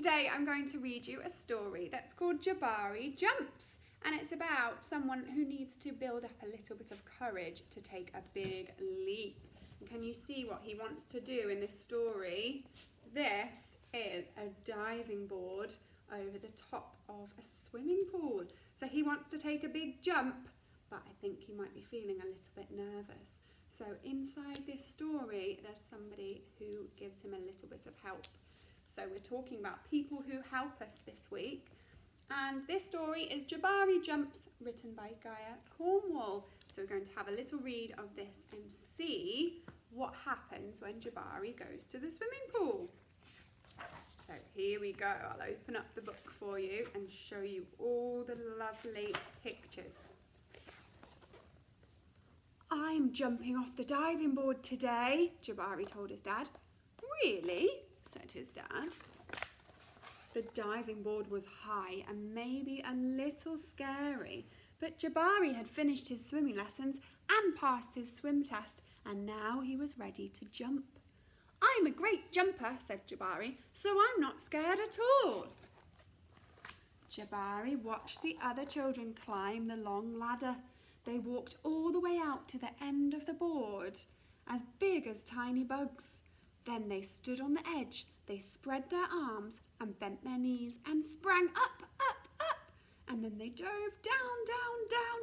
Today I'm going to read you a story that's called Jabari Jumps, and it's about someone who needs to build up a little bit of courage to take a big leap. And can you see what he wants to do in this story? This is a diving board over the top of a swimming pool. So he wants to take a big jump, but I think he might be feeling a little bit nervous. So inside this story, there's somebody who gives him a little bit of help. So we're talking about people who help us this week. And this story is Jabari Jumps, written by Gaia Cornwall. So we're going to have a little read of this and see what happens when Jabari goes to the swimming pool. So here we go. I'll open up the book for you and show you all the lovely pictures. I'm jumping off the diving board today, Jabari told his dad. Really? Said his dad. The diving board was high and maybe a little scary, but Jabari had finished his swimming lessons and passed his swim test, and now he was ready to jump. I'm a great jumper, said Jabari, so I'm not scared at all. Jabari watched the other children climb the long ladder. They walked all the way out to the end of the board, as big as tiny bugs. Then they stood on the edge, they spread their arms and bent their knees and sprang up, up, up. And then they dove down, down, down,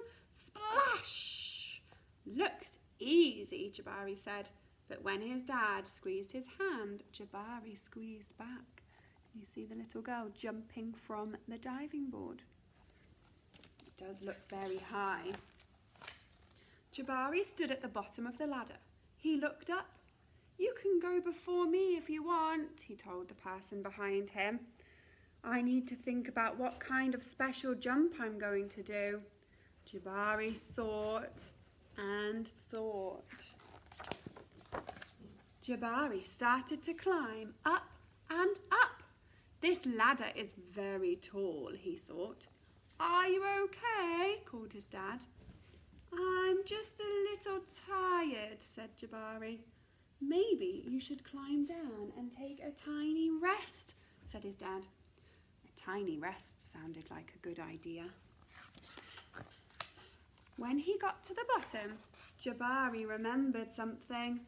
splash. Looks easy, Jabari said. But when his dad squeezed his hand, Jabari squeezed back. You see the little girl jumping from the diving board. It does look very high. Jabari stood at the bottom of the ladder. He looked up. You can go before me if you want, he told the person behind him. I need to think about what kind of special jump I'm going to do. Jabari thought and thought. Jabari started to climb up and up. This ladder is very tall, he thought. Are you okay? Called his dad. I'm just a little tired, said Jabari. Maybe you should climb down and take a tiny rest, said his dad. A tiny rest sounded like a good idea. When he got to the bottom, Jabari remembered something.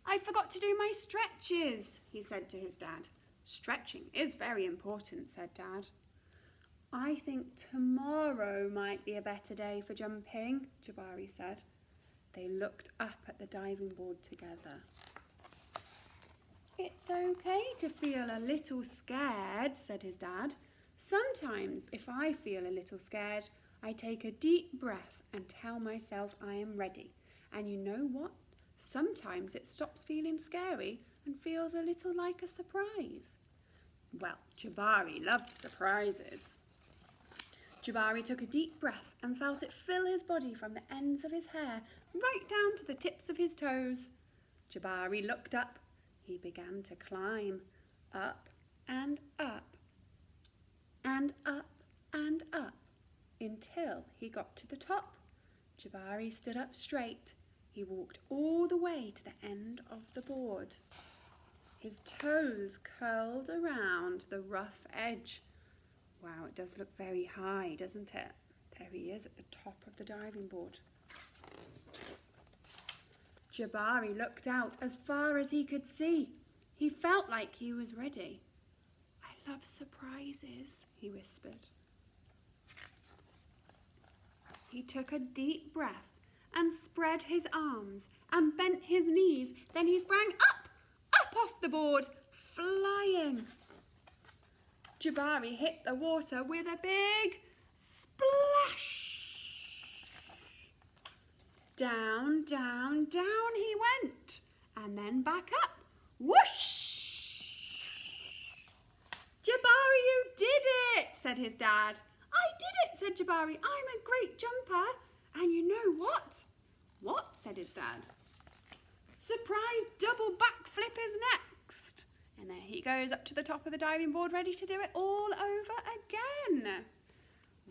I forgot to do my stretches, he said to his dad. Stretching is very important, said Dad. I think tomorrow might be a better day for jumping, Jabari said. They looked up at the diving board together. It's okay to feel a little scared, said his dad. Sometimes, if I feel a little scared, I take a deep breath and tell myself I am ready. And you know what? Sometimes it stops feeling scary and feels a little like a surprise. Well, Jabari loved surprises. Jabari took a deep breath and felt it fill his body from the ends of his hair right down to the tips of his toes. Jabari looked up. He began to climb up and up and up and up until he got to the top. Jabari stood up straight. He walked all the way to the end of the board. His toes curled around the rough edge. Wow, it does look very high, doesn't it? There he is at the top of the diving board. Jabari looked out as far as he could see. He felt like he was ready. I love surprises, he whispered. He took a deep breath and spread his arms and bent his knees. Then he sprang up off the board, flying. Jabari hit the water with a big splash. Down, down, down he went, and then back up. Whoosh! Jabari, you did it, said his dad. I did it, said Jabari. I'm a great jumper. And you know what? What? Said his dad. Surprise double backflip is next. And there he goes up to the top of the diving board, ready to do it all over again.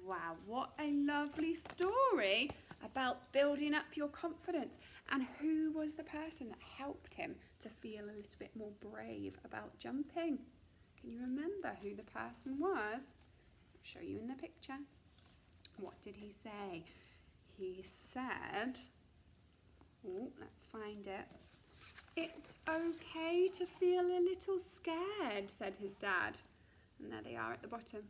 Wow, what a lovely story about building up your confidence. And who was the person that helped him to feel a little bit more brave about jumping? Can you remember who the person was? I'll show you in the picture. What did he say? He said, oh, let's find it. It's okay to feel a little scared, said his dad. And there they are at the bottom.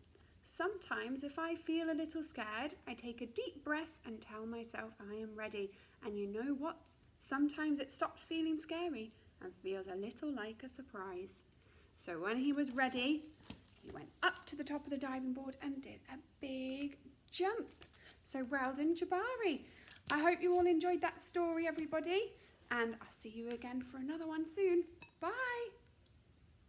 Sometimes if I feel a little scared, I take a deep breath and tell myself I am ready. And you know what? Sometimes it stops feeling scary and feels a little like a surprise. So when he was ready, he went up to the top of the diving board and did a big jump. So well done, Jabari. I hope you all enjoyed that story, everybody. And I'll see you again for another one soon. Bye.